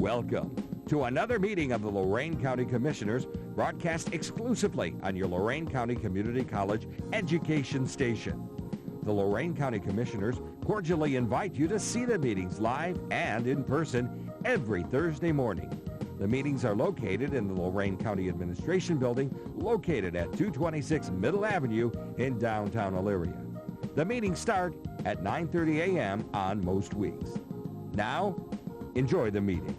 Welcome to another meeting of the Lorain County Commissioners, broadcast exclusively on your Lorain County Community College education station. The Lorain County Commissioners cordially invite you to see the meetings live and in person every Thursday morning. The meetings are located in the Lorain County Administration Building, located at 226 Middle Avenue in downtown Elyria. The meetings start at 9:30 a.m. on most weeks. Now, enjoy the meeting.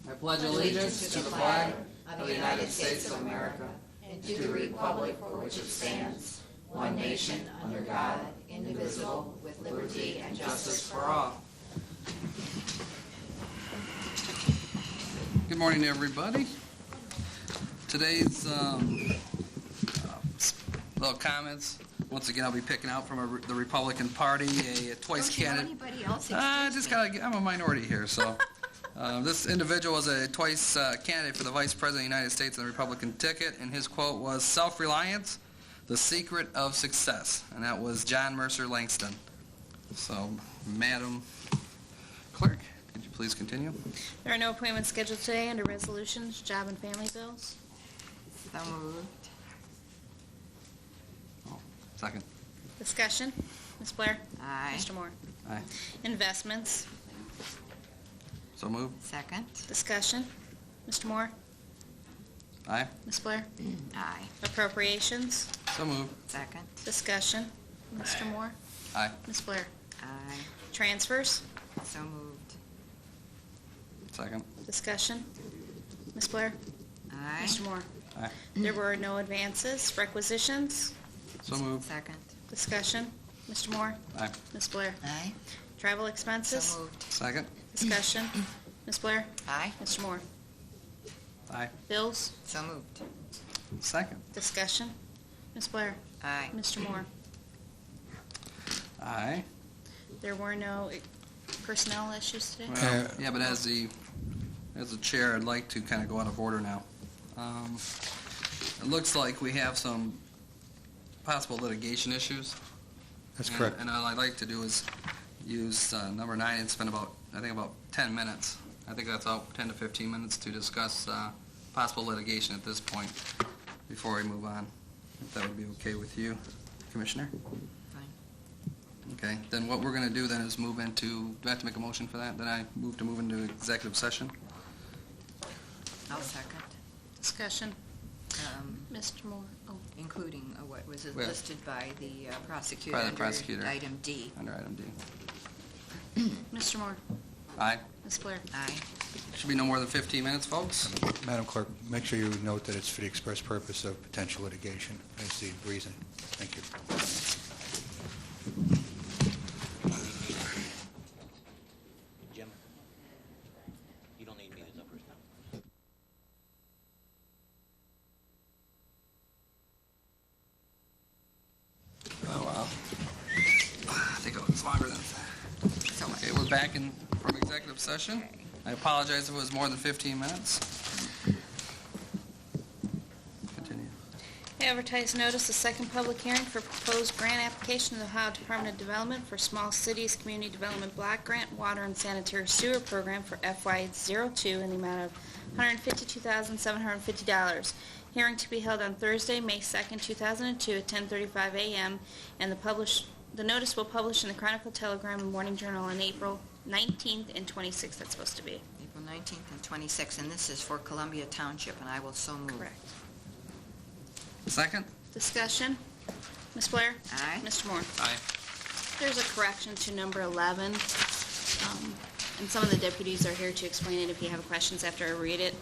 I pledge allegiance to the flag of the United States of America and to the republic for which it stands, one nation, under God, indivisible, with liberty and justice for all. Good morning, everybody. Today's little comments. Once again, I'll be picking out from the Republican Party a twice candidate. Anybody else? I'm a minority here, so. This individual was a twice candidate for the Vice President of the United States on the Republican ticket, and his quote was, "Self-reliance, the secret of success," and that was John Mercer Langston. So, Madam Clerk, could you please continue? There are no appointments scheduled today under resolutions, job and family bills. So moved. Oh, second. Discussion. Ms. Blair? Aye. Mr. Moore? Aye. Investments. So moved. Second. Discussion. Mr. Moore? Aye. Ms. Blair? Aye. Appropriations. So moved. Second. Discussion. Mr. Moore? Aye. Ms. Blair? Aye. Transfers. So moved. Second. Discussion. Ms. Blair? Aye. Mr. Moore? Aye. There were no advances. Requisitions. So moved. Second. Discussion. Mr. Moore? Aye. Ms. Blair? Aye. Travel expenses. So moved. Second. Discussion. Ms. Blair? Aye. Mr. Moore? Aye. Bills. So moved. Second. Discussion. Ms. Blair? Aye. Mr. Moore? Aye. There were no personnel issues today? Well, yeah, but as the chair, I'd like to kind of go out of order now. It looks like we have some possible litigation issues. That's correct. And all I'd like to do is use number 9 and spend about 10 minutes. I think that's about 10 to 15 minutes to discuss possible litigation at this point before we move on. If that would be okay with you, Commissioner? Fine. Okay, then what we're going to do then is move into, do I have to make a motion for that? Then I move into executive session. I'll second. Discussion. Mr. Moore? Oh, Including what was Well, listed by the prosecutor. by the under prosecutor. Item D. Under item D. Mr. Moore? Aye. Ms. Blair? Aye. Should be no more than 15 minutes, folks. Madam Clerk, make sure you note that it's for the express purpose of potential litigation as the reason. Thank you. Jim, you don't need me to numbers now. Oh, wow. I think it was longer than that. Okay, we're back from executive session. I apologize if it was more than 15 minutes. Continue. Advertise notice, a second public hearing for proposed grant application to the Ohio Department of Development for Small Cities Community Development Block Grant Water and Sanitary Sewer Program for FY02 in the amount of $152,750. Hearing to be held on Thursday, May 2nd, 2002 at 10:35 a.m. and the notice will publish in the Chronicle Telegram and Morning Journal on April 19th and 26th. That's supposed to be. April 19th and 26th, and this is for Columbia Township, and I will so move. Correct. Second? Discussion. Ms. Blair? Aye. Mr. Moore? Aye. There's a correction to number 11, and some of the deputies are here to explain it if you have questions after I read it.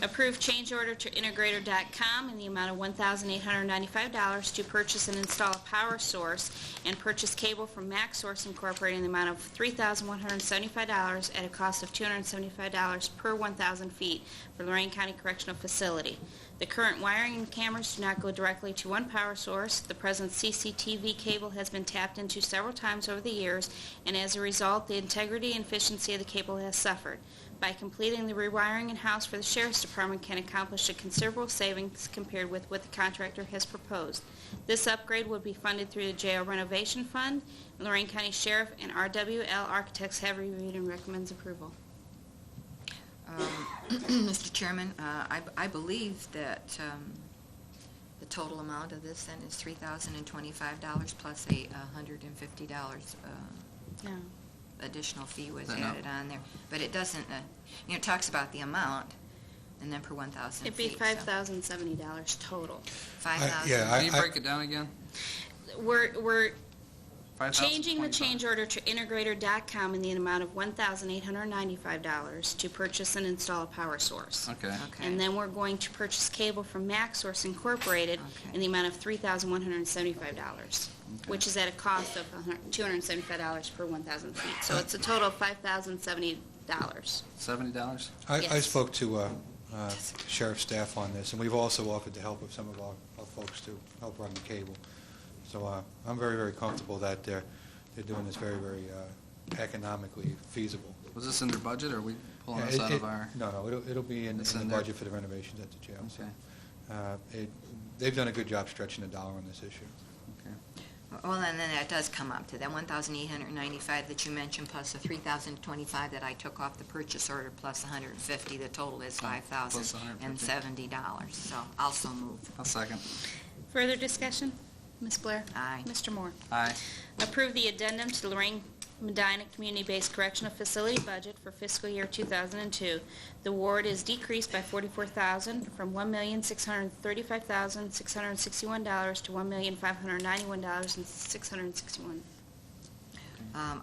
Approve change order to integrator.com in the amount of $1,895 to purchase and install a power source and purchase cable from MaxSource Incorporated in the amount of $3,175 at a cost of $275 per 1,000 feet for Lorain County Correctional Facility. The current wiring and cameras do not go directly to one power source. The present CCTV cable has been tapped into several times over the years, and as a result, the integrity and efficiency of the cable has suffered. By completing the rewiring in-house for the Sheriff's Department can accomplish a considerable savings compared with what the contractor has proposed. This upgrade would be funded through the jail renovation fund. Lorain County Sheriff and RWL Architects have reviewed and recommends approval. Mr. Chairman, I believe that the total amount of this then is $3,025 plus a $150 No. additional fee was I know. added on there. But it doesn't, it talks about the amount and then per 1,000 It'd be feet. $5,070 total. 5,000. Can you break it down again? We're 5,000, changing the 25. change order to integrator.com in the amount of $1,895 to purchase and install a power source. Okay. Okay. And then we're going to purchase cable from MaxSource Incorporated Okay. in the amount of $3,175, which is at a cost of $275 per 1,000 feet. So it's a total of $5,070. $70? I Yes. spoke to sheriff's staff on this, and we've also offered the help of some of our folks to help run the cable. So I'm very, very comfortable that they're doing this very, very economically feasible. Was this in their budget, or are we pulling Yeah, this out of our... No, it'll be in It's the in there? budget for the renovations at the jail. So, Okay. they've done a good job stretching the dollar on this issue. Okay. Well, and then that does come up to that 1,895 that you mentioned, plus the 3,025 that I took off the purchase order, plus 150. The total is Plus $5,070. So I'll so move. I'll second. Further discussion? Ms. Blair? Aye. Mr. Moore? Aye. Approve the addendum to Lorain Medina Community-Based Correctional Facility budget for fiscal year 2002. The award is decreased by $44,000 from $1,635,661 to $1,591,661.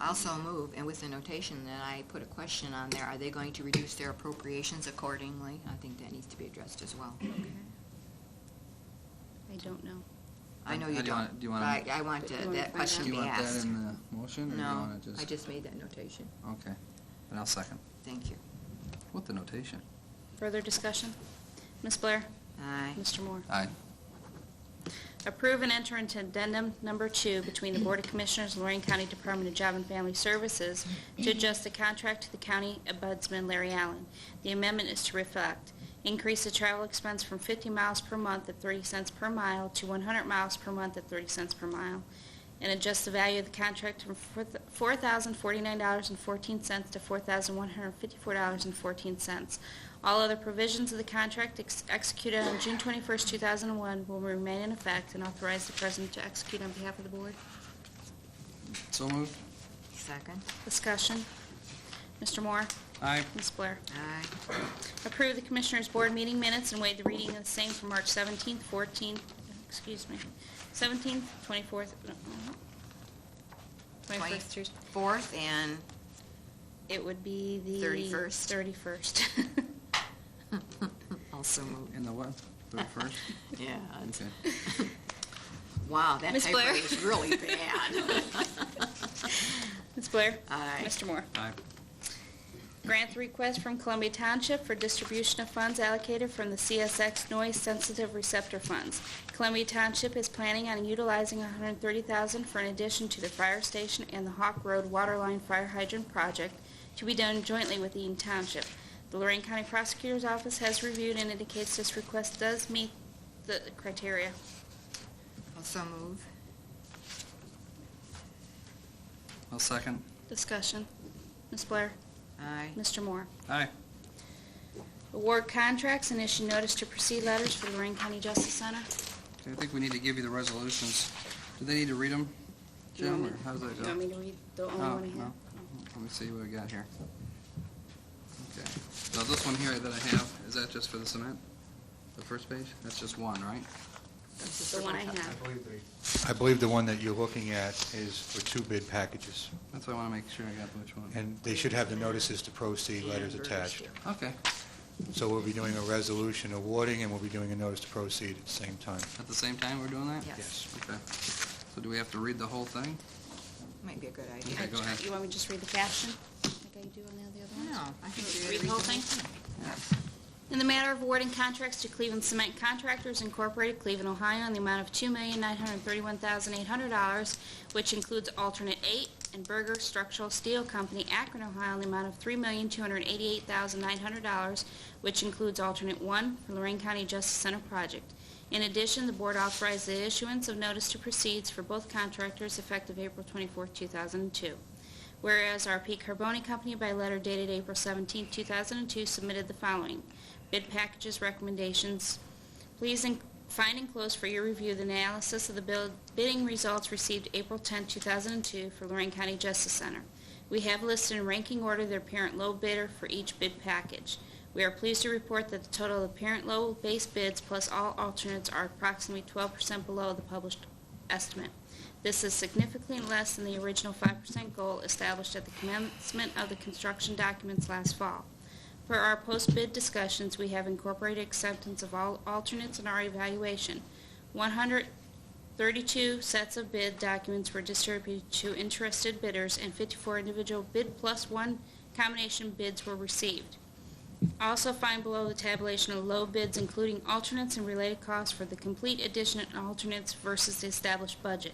Also move, and with the notation that I put a question on there, are they going to reduce their appropriations accordingly? I think that needs to be addressed as well. I don't know. I know How you do you don't. want it- do you want but to- I want Do you want to that find question Do to you be want that asked. in the motion, or do you No, want to just... I just made that notation. Okay. Then I'll second. Thank you. With the notation. Further discussion? Ms. Blair? Aye. Mr. Moore? Aye. Approve and enter into addendum number 2 between the Board of Commissioners and Lorain County Department of Job and Family Services to adjust the contract to the county ombudsman Larry Allen. The amendment is to reflect increase the travel expense from 50 miles per month at 30 cents per mile to 100 miles per month at 30 cents per mile, and adjust the value of the contract from $4,049.14 to $4,154.14. All other provisions of the contract executed on June 21st, 2001 will remain in effect, and authorize the President to execute on behalf of the Board. So moved. Second. Discussion. Mr. Moore? Aye. Ms. Blair? Aye. Approve the Commissioners' Board meeting minutes and waive the reading of the same for March 17th, 17th, 24th, 21st through... 4th and It would be the... 31st. 31st. also move. In the what? 31st? Yeah. Okay. Wow, that Ms. Blair? typewriter is really bad. Ms. Blair? Aye. Mr. Moore? Aye. Grant the request from Columbia Township for distribution of funds allocated from the CSX Noise Sensitive Receptor Funds. Columbia Township is planning on utilizing $130,000 for an addition to the fire station and the Hawk Road Waterline Fire Hydrant Project to be done jointly with Eaton Township. The Lorain County Prosecutor's Office has reviewed and indicates this request does meet the criteria. Also move. I'll second. Discussion. Ms. Blair? Aye. Mr. Moore? Aye. Award contracts and issue notice to proceed letters for the Lorain County Justice Center. Okay, I think we need to give you the resolutions. Do they need to read them, You want Jim, me- or how does that go? You want me to read the only Oh, one I no. have? Let me see what we got here. Okay. So this one here that I have, is that just for the cement? The first page? That's just one, right? The one I have. I believe the one that you're looking at is for 2 bid packages, That's why I want to make sure I got which one. and they should have the notices to proceed letters attached. Okay. So we'll be doing a resolution awarding, and we'll be doing a notice to proceed at the same time. At the same time we're doing that? Yes. Okay. So do we have to read the whole thing? Might be a good idea. Okay, go ahead. You want me to just read the caption, like I do on the other ones? No, I think Read you the whole thing? In the matter of awarding contracts to Cleveland Cement Contractors Incorporated, Cleveland, Ohio, in the amount of $2,931,800, which includes alternate 8, and Berger Structural Steel Company, Akron, Ohio, in the amount of $3,288,900, which includes alternate 1 for Lorain County Justice Center project. In addition, the board authorized the issuance of notice to proceed for both contractors effective April 24, 2002. Whereas RP Carboni Company, by letter dated April 17, 2002, submitted the following bid packages recommendations. Please find enclosed for your review the analysis of the bidding results received April 10, 2002 for Lorain County Justice Center. We have listed in ranking order their parent low bidder for each bid package. We are pleased to report that the total of parent low base bids plus all alternates are approximately 12% below the published estimate. This is significantly less than the original 5% goal established at the commencement of the construction documents last fall. For our post-bid discussions, we have incorporated acceptance of all alternates in our evaluation. 132 sets of bid documents were distributed to interested bidders, and 54 individual bid plus 1 combination bids were received. Also find below the tabulation of low bids, including alternates and related costs for the complete addition and alternates versus the established budget.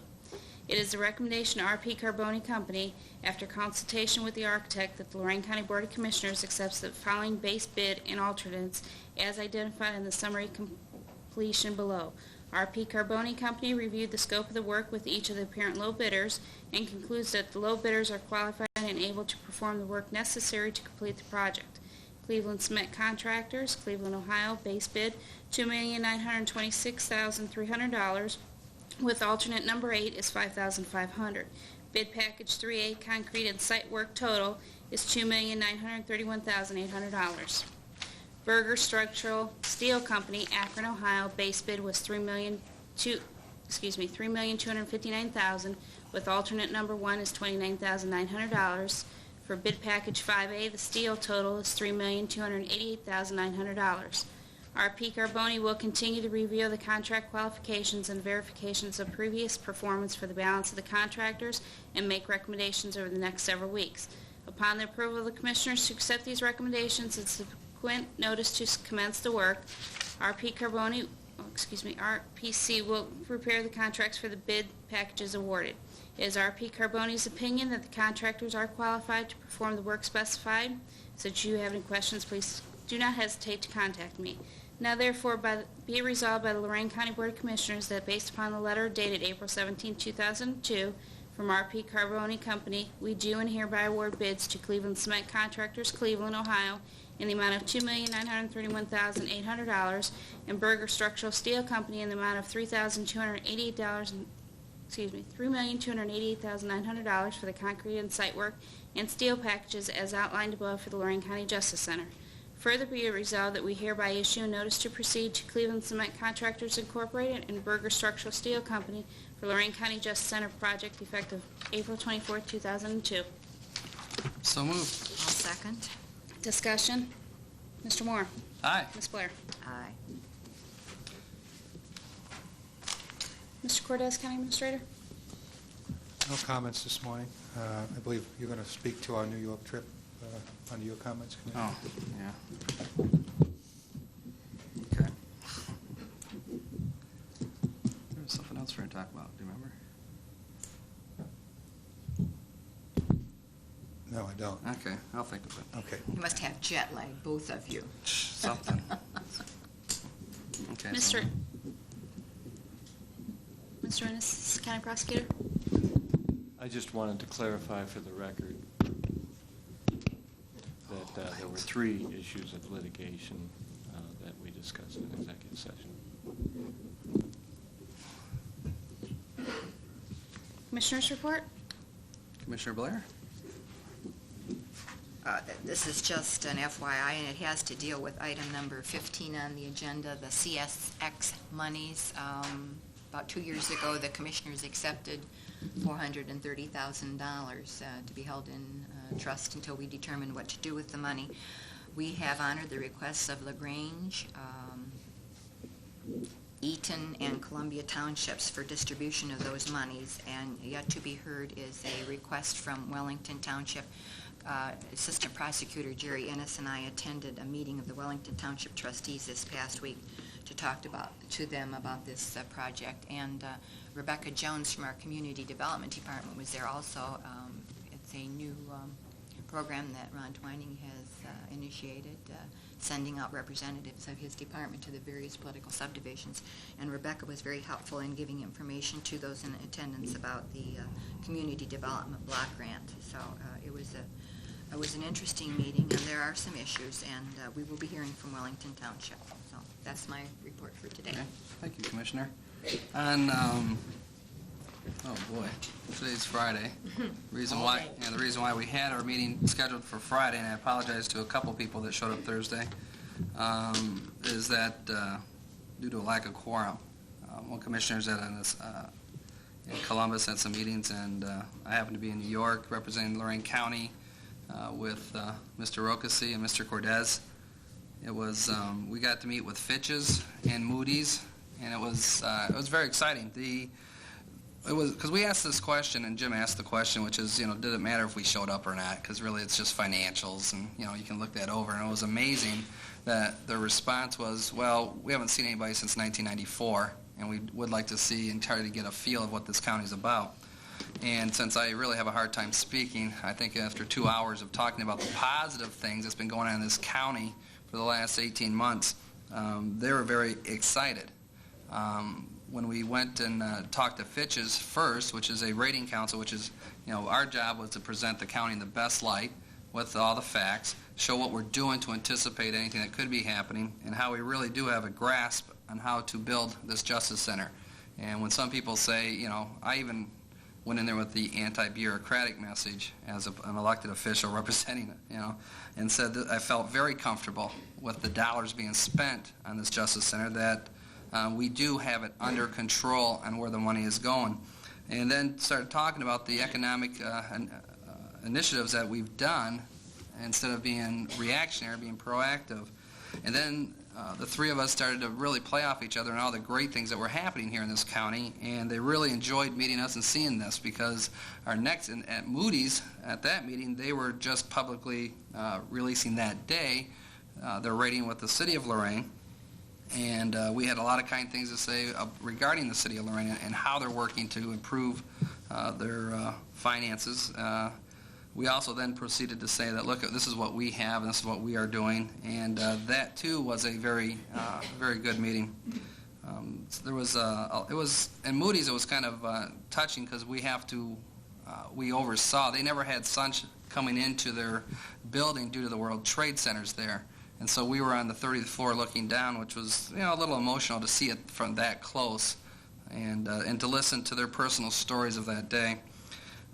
It is the recommendation of RP Carboni Company, after consultation with the architect, that the Lorain County Board of Commissioners accepts the following base bid and alternates as identified in the summary completion below. RP Carboni Company reviewed the scope of the work with each of the apparent low bidders and concludes that the low bidders are qualified and able to perform the work necessary to complete the project. Cleveland Cement Contractors, Cleveland, Ohio, base bid $2,926,300, with alternate number 8 is $5,500. Bid package 3A concrete and site work total is $2,931,800. Berger Structural Steel Company, Akron, Ohio, base bid was $3,259,000, with alternate number 1 is $29,900. For bid package 5A, the steel total is $3,288,900. RP Carboni will continue to review the contract qualifications and verifications of previous performance for the balance of the contractors and make recommendations over the next several weeks. Upon the approval of the Commissioners to accept these recommendations and subsequent notice to commence the work, RPC will prepare the contracts for the bid packages awarded. It is RP Carboni's opinion that the contractors are qualified to perform the work specified. Should you have any questions, please do not hesitate to contact me. Now therefore be it resolved by the Lorain County Board of Commissioners that based upon the letter dated April 17, 2002 from RP Carboni Company, we do and hereby award bids to Cleveland Cement Contractors, Cleveland, Ohio, in the amount of $2,931,800 and Berger Structural Steel Company in the amount of $3,288,900 for the concrete and site work and steel packages as outlined above for the Lorain County Justice Center. Further be it resolved that we hereby issue a notice to proceed to Cleveland Cement Contractors Incorporated and Berger Structural Steel Company for Lorain County Justice Center project effective April 24, 2002. So moved. I'll second. Discussion. Mr. Moore. Aye. Ms. Blair. Aye. Mr. Cortez, County Administrator. No comments this morning. I believe you're going to speak to our New York trip under your comments, Commissioner. Oh, yeah. Okay. There was something else we're going to talk about. Do you remember? No, I don't. Okay, I'll think of it. Okay. You must have jet lag, both of you. Something. Okay. Mr. Ennis, County Prosecutor. I just wanted to clarify for the record that there were 3 issues of litigation that we discussed in executive session. Commissioners report. Commissioner Blair? This is just an FYI, and it has to deal with item number 15 on the agenda, the CSX monies. About 2 years ago, the Commissioners accepted $430,000 to be held in trust until we determine what to do with the money. We have honored the requests of LaGrange, Eaton, and Columbia Townships for distribution of those monies, and yet to be heard is a request from Wellington Township Assistant Prosecutor Jerry Ennis and I attended a meeting of the Wellington Township Trustees this past week to talk to them about this project. And Rebecca Jones from our Community Development Department was there also. It's a new program that Ron Twining has initiated, sending out representatives of his department to the various political subdivisions. And Rebecca was very helpful in giving information to those in attendance about the Community Development Block Grant. So it was an interesting meeting, and there are some issues, and we will be hearing from Wellington Township. So that's my report for today. Okay. Thank you, Commissioner. And, oh boy, today's Friday. The reason why we had our meeting scheduled for Friday, and I apologize to a couple people that showed up Thursday, is that due to a lack of quorum. One commissioner's in Columbus had some meetings, and I happened to be in New York representing Lorain County with Mr. Rocasi and Mr. Cortez. It was we got to meet with Fitch's and Moody's, and it was very exciting. It was because we asked this question, and Jim asked the question, which is, did it matter if we showed up or not? Because really, it's just financials, and you can look that over. And it was amazing that the response was, well, we haven't seen anybody since 1994, and we would like to see and try to get a feel of what this county's about. And since I really have a hard time speaking, I think after 2 hours of talking about the positive things that's been going on in this county for the last 18 months, they were very excited. When we went and talked to Fitch's first, which is a rating council, which is, our job was to present the county in the best light with all the facts, show what we're doing to anticipate anything that could be happening, and how we really do have a grasp on how to build this Justice Center. And when some people say, I even went in there with the anti-bureaucratic message as an elected official representing it, and said that I felt very comfortable with the dollars being spent on this Justice Center, that we do have it under control on where the money is going. And then started talking about the economic initiatives that we've done instead of being reactionary, being proactive. And then the three of us started to really play off each other and all the great things that were happening here in this county, and they really enjoyed meeting us and seeing this, because our next, at Moody's, at that meeting, they were just publicly releasing that day their rating with the city of Lorain. And we had a lot of kind things to say regarding the city of Lorain and how they're working to improve their finances. We also then proceeded to say that, look, this is what we have and this is what we are doing. And that, too, was a very, very good meeting. There was, in Moody's, it was kind of touching, because we oversaw, they never had sun coming into their building due to the World Trade Centers there. And so we were on the 30th floor looking down, which was, a little emotional to see it from that close, and to listen to their personal stories of that day.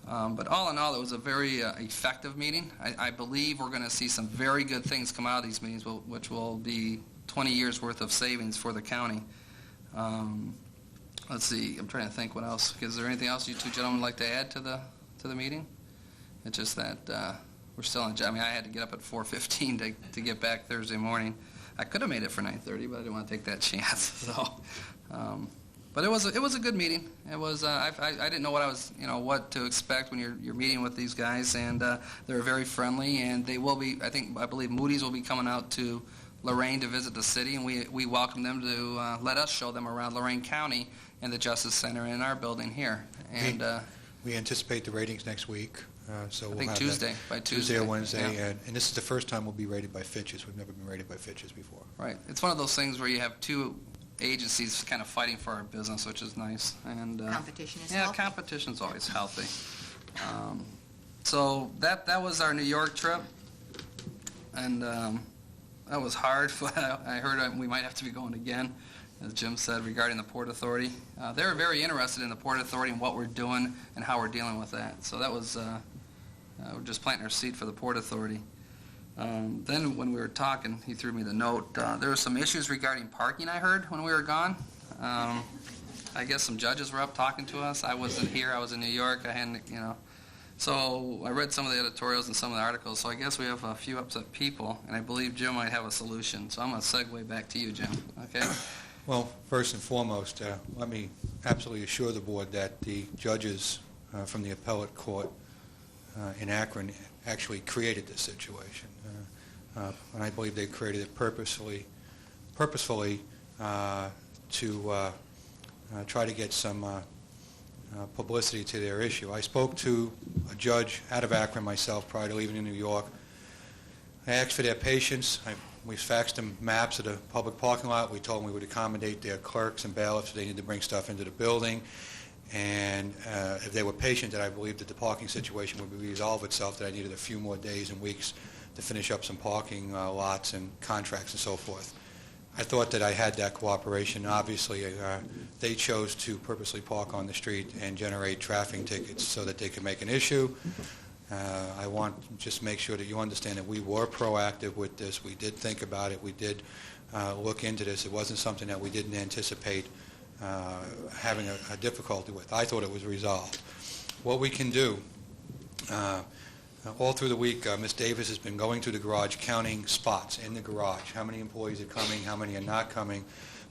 But all in all, it was a very effective meeting. I believe we're going to see some very good things come out of these meetings, which will be 20 years worth of savings for the county. Let's see, I'm trying to think what else. Is there anything else you two gentlemen would like to add to the meeting? It's just that we're still in. I mean, I had to get up at 4:15 to get back Thursday morning. I could have made it for 9:30, but I didn't want to take that chance. So, but it was a good meeting. It was. I didn't know what I was, what to expect when you're meeting with these guys, and they're very friendly, and they will be. I believe Moody's will be coming out to Lorain to visit the city, and we welcome them to let us show them around Lorain County and the Justice Center in our building here. And we anticipate the ratings next week. So I think Tuesday or Wednesday, yeah. and this is the first time we'll be rated by Fitch's. We've never been rated by Fitch's before. Right. It's one of those things where you have two agencies kind of fighting for our business, which is nice. And Competition is healthy. Yeah, competition's always healthy. So that was our New York trip, and that was hard. I heard we might have to be going again, as Jim said, regarding the Port Authority. They were very interested in the Port Authority and what we're doing and how we're dealing with that. So that was, we're just planting our seed for the Port Authority. Then when we were talking, he threw me the note. There were some issues regarding parking, I heard, when we were gone. I guess some judges were up talking to us. I wasn't here. I was in New York. I hadn't, So I read some of the editorials and some of the articles. So I guess we have a few upset people, and I believe Jim might have a solution. So I'm going to segue back to you, Jim. Okay? Well, first and foremost, let me absolutely assure the board that the judges from the appellate court in Akron actually created this situation. And I believe they created it purposefully to try to get some publicity to their issue. I spoke to a judge out of Akron myself prior to leaving in New York. I asked for their patience. We faxed them maps of the public parking lot. We told them we would accommodate their clerks and bailiffs if they needed to bring stuff into the building. And if they were patient, that I believed that the parking situation would resolve itself, that I needed a few more days and weeks to finish up some parking lots and contracts and so forth. I thought that I had that cooperation. Obviously, they chose to purposely park on the street and generate traffic tickets so that they could make an issue. I want to just make sure that you understand that we were proactive with this. We did think about it. We did look into this. It wasn't something that we didn't anticipate having a difficulty with. I thought it was resolved. What we can do, all through the week, Ms. Davis has been going to the garage, counting spots in the garage, how many employees are coming, how many are not coming,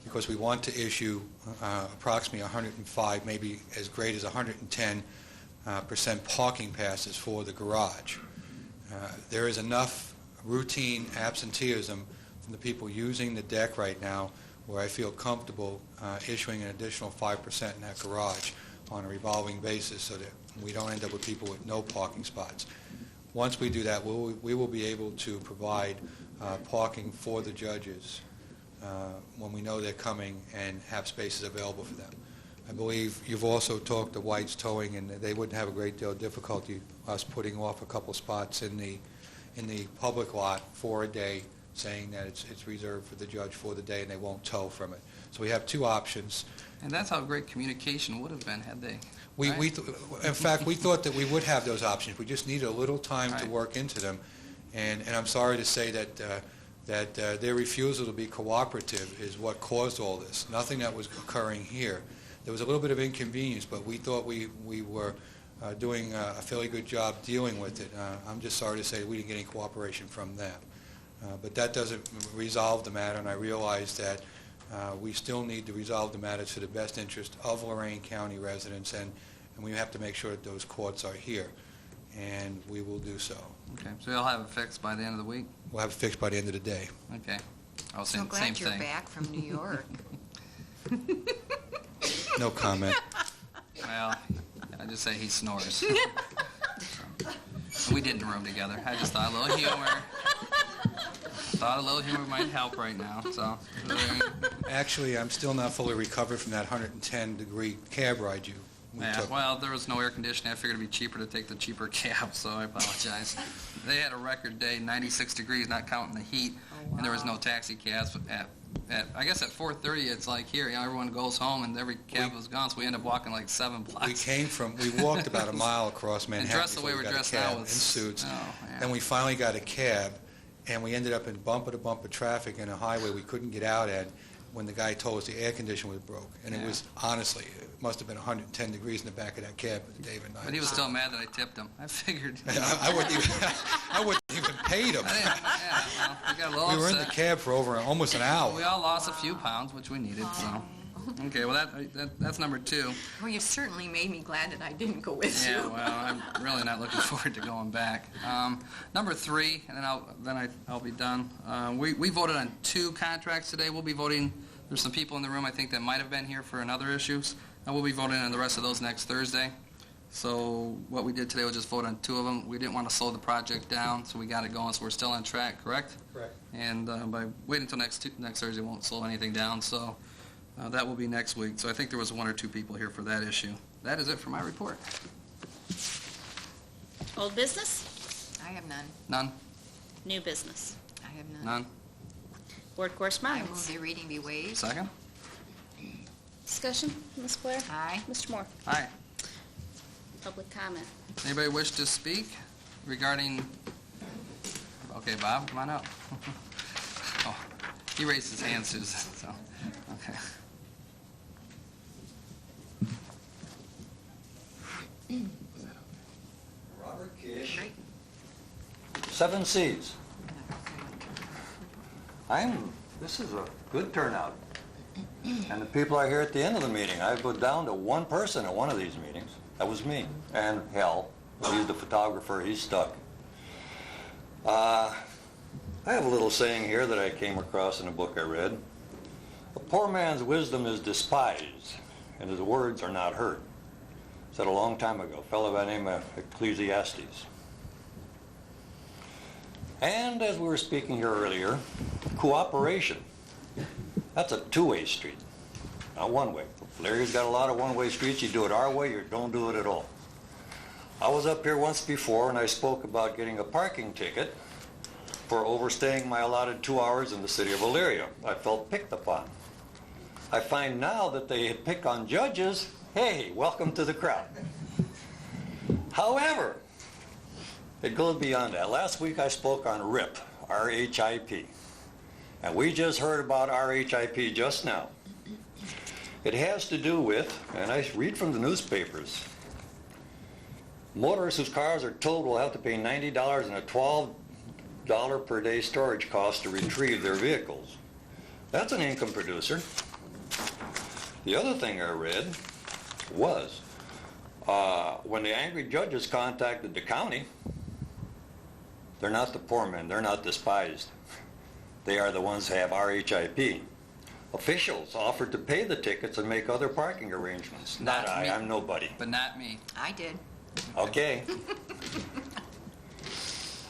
because we want to issue approximately 105, maybe as great as 110% parking passes for the garage. There is enough routine absenteeism from the people using the deck right now where I feel comfortable issuing an additional 5% in that garage on a revolving basis so that we don't end up with people with no parking spots. Once we do that, we will be able to provide parking for the judges when we know they're coming and have spaces available for them. I believe you've also talked to White's Towing, and they wouldn't have a great deal of difficulty us putting off a couple spots in the public lot for a day, saying that it's reserved for the judge for the day and they won't tow from it. So we have two options. And that's how great communication would have been had they... In fact, we thought that we would have those options. We just needed a little time to work into them. And I'm sorry to say that their refusal to be cooperative is what caused all this. Nothing that was occurring here. There was a little bit of inconvenience, but we thought we were doing a fairly good job dealing with it. I'm just sorry to say that we didn't get any cooperation from them. But that doesn't resolve the matter, and I realize that we still need to resolve the matter to the best interest of Lorain County residents, and we have to make sure that those courts are here, and we will do so. Okay, so you'll have it fixed by the end of the week? We'll have it fixed by the end of the day. Okay. I'll say So the same glad you're thing. back from New York. No comment. Well, I just say he snores. We did in the room together. I just thought a little humor. Thought a little humor might help right now. So. Actually, I'm still not fully recovered from that 110-degree cab ride we took. Well, there was no air conditioning. I figured it'd be cheaper to take the cheaper cab, so I apologize. They had a record day, 96 degrees, not counting the heat, and there was no taxi cabs. I guess at 4:30, it's like here, everyone goes home and every cab was gone, so we ended up walking like 7 blocks. We walked about a mile across Manhattan. And dressed the way before we're we got dressed a cab now in was... suits. Oh, yeah. Then we finally got a cab, and we ended up in bumper-to-bumper traffic in a highway we couldn't get out at when the guy told us the air conditioner was broke. And it was, honestly, it must have been 110 degrees in the back of that cab, David and I. But he was still mad that I tipped him. I figured... I wouldn't even paid him. We got a little We were in the upset. cab for over almost an hour. We all lost a few pounds, which we needed, so... Okay, well, that's number 2. Well, you certainly made me glad that I didn't go with you. Yeah, well, I'm really not looking forward to going back. Number 3, and then I'll be done. We voted on 2 contracts today. We'll be voting. There's some people in the room I think that might have been here for another issues. And we'll be voting on the rest of those next Thursday. So what we did today was just vote on 2 of them. We didn't want to slow the project down, so we got it going. So we're still on track, correct? Correct. And by waiting until next Thursday, won't slow anything down. So that will be next week. So I think there was 1 or 2 people here for that issue. That is it for my report. Old business? I have none. None? New business? I have none. None? Board I move correspondence? the reading be waived. Second? Discussion, Ms. Blair? Aye. Mr. Moore? Aye. Public comment? Anybody wish to speak regarding... Okay, Bob, come on up. Oh, he raised his hand, Susan, so, okay. Robert Kish, 7 Cs. This is a good turnout. And the people are here at the end of the meeting. I go down to 1 person at one of these meetings. That was me. And hell, He's the photographer. He's stuck. I have a little saying here that I came across in a book I read. A poor man's wisdom is despised, and his words are not heard. Said a long time ago, a fellow by the name of Ecclesiastes. And as we were speaking here earlier, cooperation. That's a two-way street, not one-way. Larry's got a lot of one-way streets. You do it our way, or don't do it at all. I was up here once before, and I spoke about getting a parking ticket for overstaying my allotted 2 hours in the city of Elyria. I felt picked upon. I find now that they had picked on judges. Hey, welcome to the crowd. However, it goes beyond that. Last week I spoke on RIP, R-H-I-P. And we just heard about R-H-I-P just now. It has to do with, and I read from the newspapers, motorists whose cars are towed will have to pay $90 and a $12 per day storage cost to retrieve their vehicles. That's an income producer. The other thing I read was when the angry judges contacted the county, they're not the poor men, they're not despised. They are the ones who have RHIP. Officials offered to pay the tickets and make other parking arrangements. Not I, I'm nobody. But not me. I did. Okay.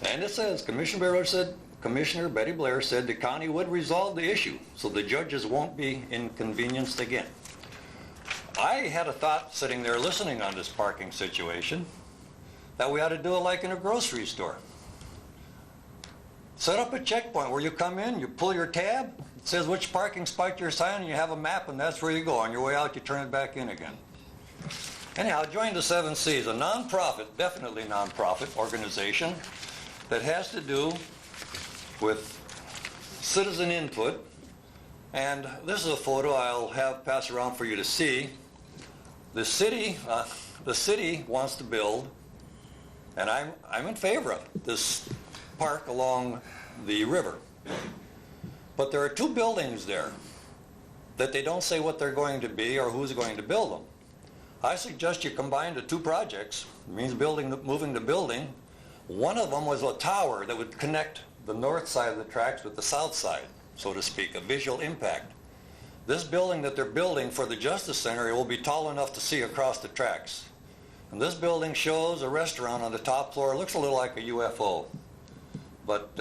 And it says, Commissioner Betty Blair said the county would resolve the issue so the judges won't be inconvenienced again. I had a thought sitting there listening on this parking situation that we ought to do it like in a grocery store. Set up a checkpoint where you come in, you pull your tab, it says which parking spot you're assigned, and you have a map, and that's where you go. On your way out, you turn it back in again. Anyhow, join the 7 Cs, a nonprofit, definitely nonprofit organization that has to do with citizen input. And this is a photo I'll have passed around for you to see. The city wants to build, and I'm in favor of this park along the river. But there are 2 buildings there that they don't say what they're going to be or who's going to build them. I suggest you combine the 2 projects. It means moving the building. One of them was a tower that would connect the north side of the tracks with the south side, so to speak, a visual impact. This building that they're building for the Justice Center will be tall enough to see across the tracks. And this building shows a restaurant on the top floor. It looks a little like a UFO. But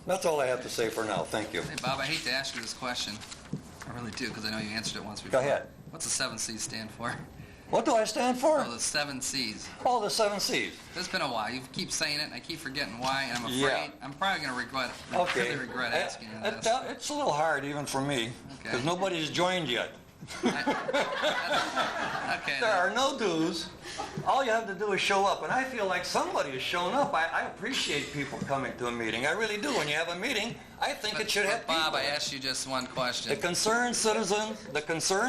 that's all I have to say for now. Thank you. Hey, Bob, I hate to ask you this question. I really do, because I know you answered it once before. Go ahead. What's the 7 C's stand for? What do I stand for? Oh, the 7 C's. Oh, the 7 C's. It's been a while. You keep saying it, and I keep forgetting why, and I'm afraid Yeah. I'm probably going to really regret asking you this. It's a little hard even for me, because Okay. nobody's joined yet. Okay. There are no dues. All you have to do is show up, and I feel like somebody has shown up. I appreciate people coming to a meeting. I really do. When you have a meeting, I think it should have Bob, people. I asked you just one question. The concerned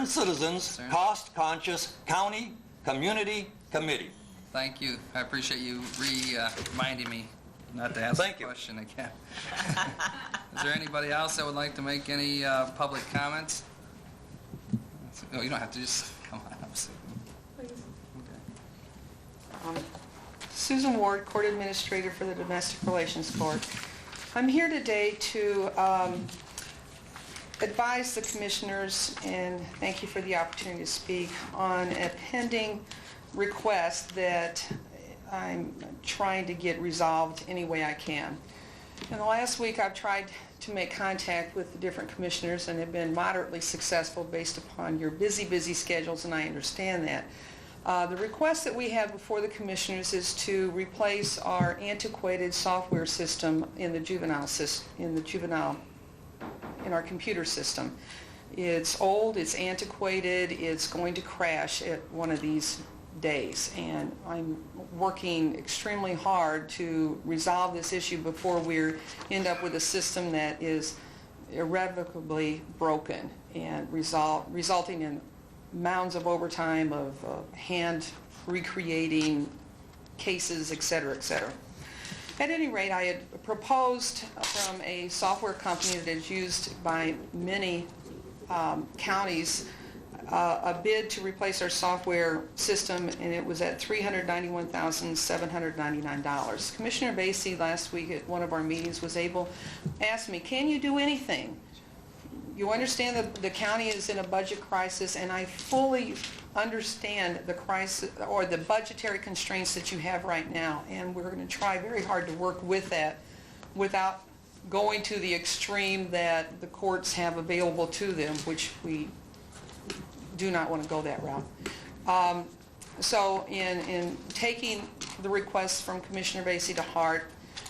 citizens, cost-conscious county community committee. Thank you. I appreciate you reminding me not to ask Thank the you. question again. Is there anybody else that would like to make any public comments? Oh, you don't have to, just come on up. Susan Ward, Court Administrator for the Domestic Relations Court. I'm here today to advise the Commissioners, and thank you for the opportunity to speak, on a pending request that I'm trying to get resolved any way I can. In the last week, I've tried to make contact with the different commissioners and have been moderately successful based upon your busy schedules, and I understand that. The request that we have before the commissioners is to replace our antiquated software system in our computer system. It's old, it's antiquated, it's going to crash at one of these days, and I'm working extremely hard to resolve this issue before we end up with a system that is irrevocably broken and resulting in mounds of overtime of hand recreating cases, etc., etc. At any rate, I had proposed from a software company that is used by many counties a bid to replace our software system, and it was at $391,799. Commissioner Basie last week at one of our meetings asked me, can you do anything? You understand that the county is in a budget crisis, and I fully understand the crisis or the budgetary constraints that you have right now, and we're going to try very hard to work with that without going to the extreme that the courts have available to them, which we do not want to go that route. So in taking the requests from Commissioner Basie to heart,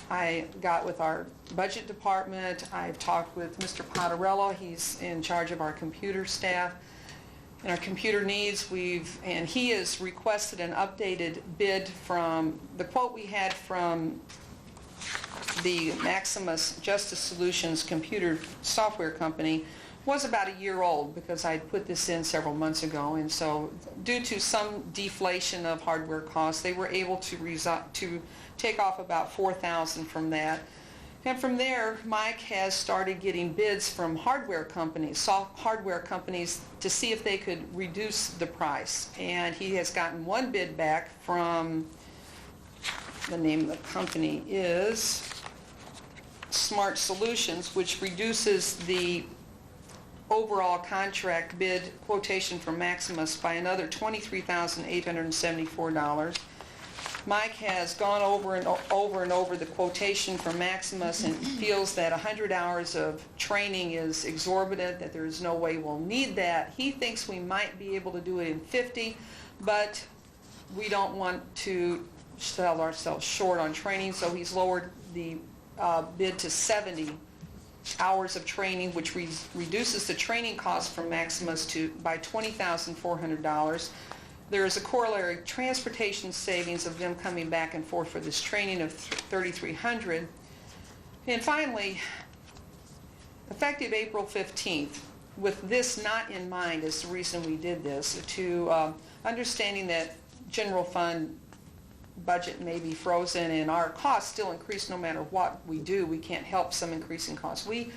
I got with our budget department. I've talked with Mr. Potterello. He's in charge of our computer staff and our computer needs. And he has requested an updated bid from the quote we had from the Maximus Justice Solutions computer software company was about a year old because I put this in several months ago, and so due to some deflation of hardware costs, they were able to take off about $4,000 from that. And from there, Mike has started getting bids from hardware companies, hardware companies, to see if they could reduce the price. And he has gotten one bid back from, the name of the company is Smart Solutions, which reduces the overall contract bid quotation from Maximus by another $23,874. Mike has gone over and over the quotation from Maximus and feels that 100 hours of training is exorbitant, that there is no way we'll need that. He thinks we might be able to do it in 50, but we don't want to sell ourselves short on training, so he's lowered the bid to 70 hours of training, which reduces the training cost from Maximus by $20,400. There is a corollary transportation savings of them coming back and forth for this training of $3,300. And finally, effective April 15th, with this not in mind as the reason we did this, to understanding that general fund budget may be frozen and our costs still increase no matter what we do. We can't help some increasing costs. We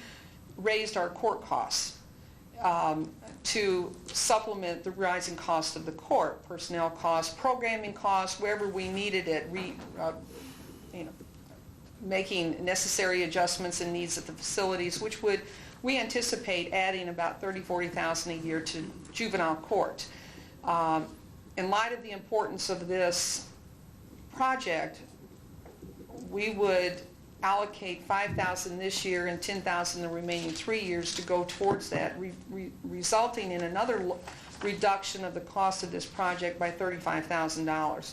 raised our court costs to supplement the rising cost of the court, personnel costs, programming costs, wherever we needed it, making necessary adjustments and needs at the facilities, which we anticipate adding about $30,000-$40,000 a year to juvenile court. In light of the importance of this project, we would allocate $5,000 this year and $10,000 the remaining 3 years to go towards that, resulting in another reduction of the cost of this project by $35,000.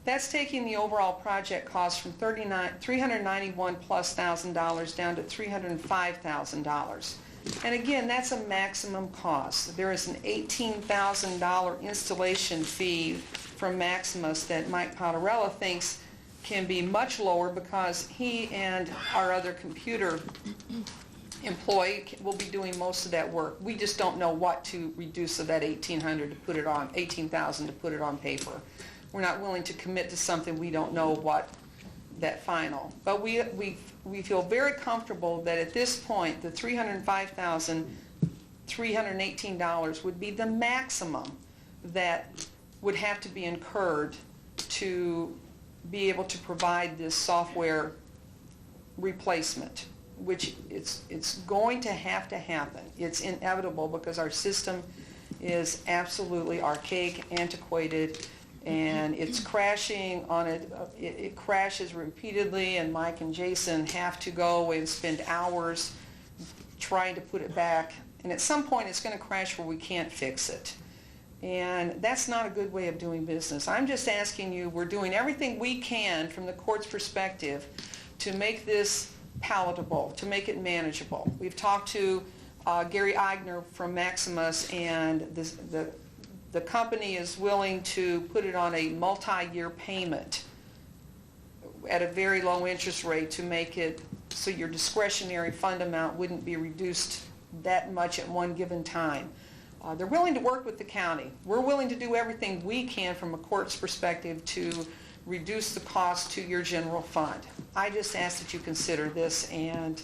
That's taking the overall project cost from $391,000+ down to $305,000. And again, that's a maximum cost. There is an $18,000 installation fee from Maximus that Mike Potterello thinks can be much lower because he and our other computer employee will be doing most of that work. We just don't know what to reduce of that $18,000 to put it on paper. We're not willing to commit to something we don't know what that final. But we feel very comfortable that at this point the $305,318 would be the maximum that would have to be incurred to be able to provide this software replacement, which it's going to happen. It's inevitable because our system is absolutely archaic, antiquated, and it's crashing on it. It crashes repeatedly, and Mike and Jason have to go and spend hours trying to put it back. And at some point it's going to crash where we can't fix it. And that's not a good way of doing business. I'm just asking you, we're doing everything we can from the court's perspective to make this palatable, to make it manageable. We've talked to Gary Eigner from Maximus, and the company is willing to put it on a multi-year payment at a very low interest rate to make it so your discretionary fund amount wouldn't be reduced that much at one given time. They're willing to work with the county. We're willing to do everything we can from a court's perspective to reduce the cost to your general fund. I just ask that you consider this and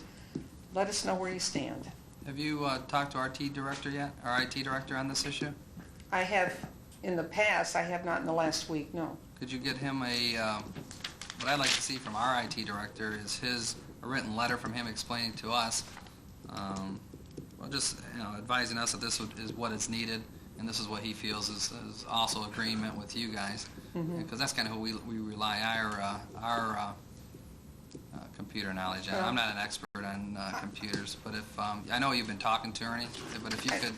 let us know where you stand. Have you talked to our IT director yet, our IT director on this issue? I have in the past, I have not in the last week, no. Could you get him what I'd like to see from our IT director is a written letter from him explaining to us, well, just, advising us that this is what is needed, and this is what he feels is also agreement with you guys, because that's kind of who we rely our computer knowledge on. Yeah. I'm not an expert on computers, but if, I know you've been talking to Ernie, but if you could,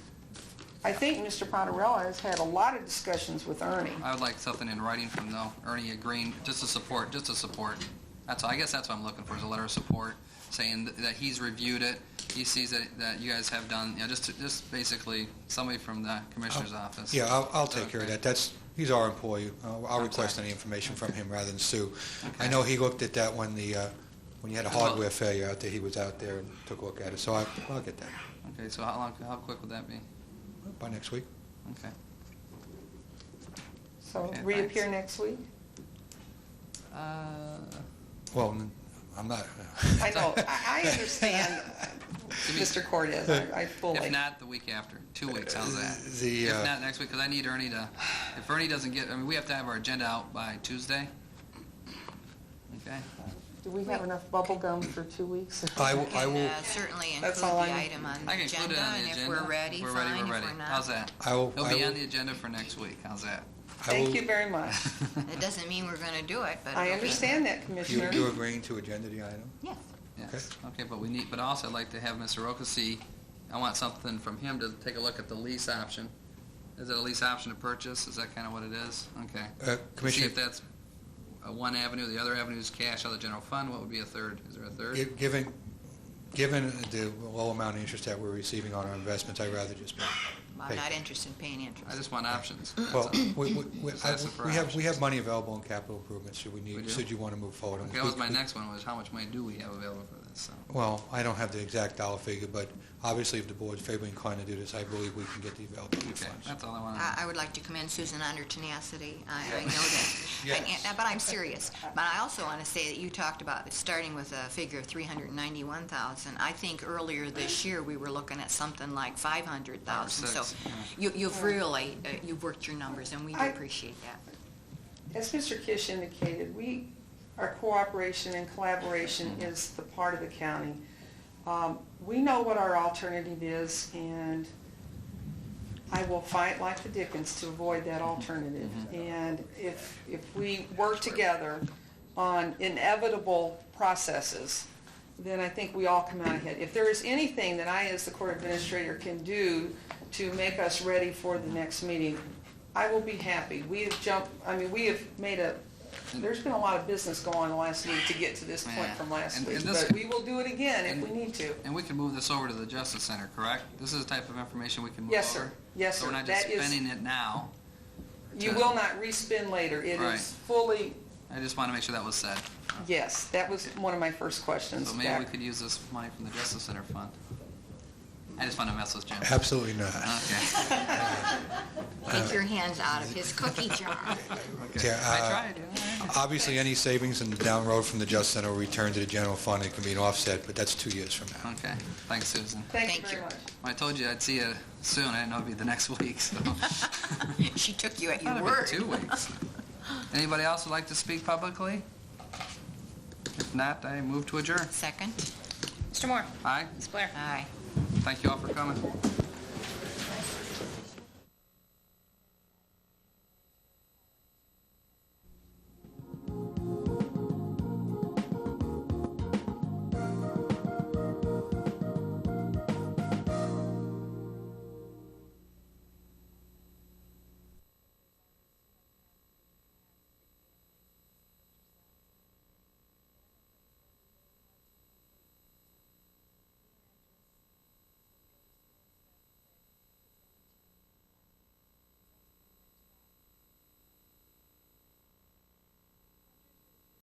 I think Mr. Pontarella has had a lot of discussions with Ernie. I would like something in writing from Ernie agreeing, just to support. That's all. I guess that's what I'm looking for, is a letter of support, saying that he's reviewed it, he sees that you guys have done, just basically somebody from the commissioner's office. Yeah, I'll take care of that. He's our employee. I'll request any information from him rather than Sue. Okay. I know he looked at that when you had a hardware failure out there. He was out there and took a look at it, so I'll get that. Okay, so how quick would that be? By next week. Okay. So Okay, reappear thanks. next week? Well, I'm not. I know, I understand, Mr. Cortez, I fully. If not, the week after, 2 weeks, how's that? The, If not next week, because I need Ernie if Ernie doesn't we have to have our agenda out by Tuesday. Okay? Do we have enough bubble gum for 2 weeks? I will. Certainly include That's the all I- item on the I can include agenda, it on the and agenda. if we're ready, we're fine. ready. If we're not, How's that? It'll It'll be on the agenda for next week. How's that? Thank you very much. it doesn't mean we're going to do it, but I it'll be- understand that, Commissioner. You agreeing to agenda the item? Yes. Yes. Okay, but also I'd like to have Mr. Roca see, I want something from him to take a look at the lease option. Is it a lease option to purchase? Is that kind of what it is? Okay. See Commissioner, if that's one avenue, the other avenue is cash out of the general fund. What would be a third? Is there a third? given the low amount of interest that we're receiving on our investments, I'd rather just I'm pay. not interested in paying interest. I just want options. That's Well, all. Just asking for options. we have money available in capital improvements should We do? should you want to move forward. Okay, that was my next one, was how much money do we have available for this? So. Well, I don't have the exact dollar figure, but obviously if the board's favorably inclined to do this, I believe we can get the availability Okay, funds. that's all I want to know. I would like to commend Susan on her tenacity. I know that. Yes. But I'm serious. But I also want to say that you talked about starting with a figure of $391,000. I think earlier this year we were looking at something like $500,000. So you've really you've worked your numbers, and we do appreciate that. As Mr. Kish indicated, our cooperation and collaboration is the part of the county. We know what our alternative is, and I will fight like the dickens to avoid that alternative. And if we work together on inevitable processes, then I think we all come out ahead. If there is anything that I, as the court administrator, can do to make us ready for the next meeting, I will be happy. There's been a lot of business going on the last week to get to this point from last week, but we will do it again if we need to. And we can move this over to the Justice Center, correct? This is the type of information we can move Yes, over? sir. Yes, So sir. we're not just That is- spending it now? You will not respend later. It Right. is fully, I just want to make sure that was said. yes, that was one of my first questions. So maybe we could use this money from the Justice Center fund. I just want to mess with Jim. Absolutely not. Okay. Take your hands out of his cookie jar. Okay. Yeah, I tried. All right. Obviously, any savings in the down road from the Justice Center will return to the general fund. It can be an offset, but that's 2 years from now. Okay. Thanks, Susan. Thank you Thank very you. much. Well, I told you I'd see you soon. I didn't know it'd be the next week, so. She took you at Thought your it'd be word. 2 weeks. Anybody else would like to speak publicly? If not, I move to adjourn. Second? Mr. Moore? Aye. Ms. Blair? Aye. Thank you all for coming.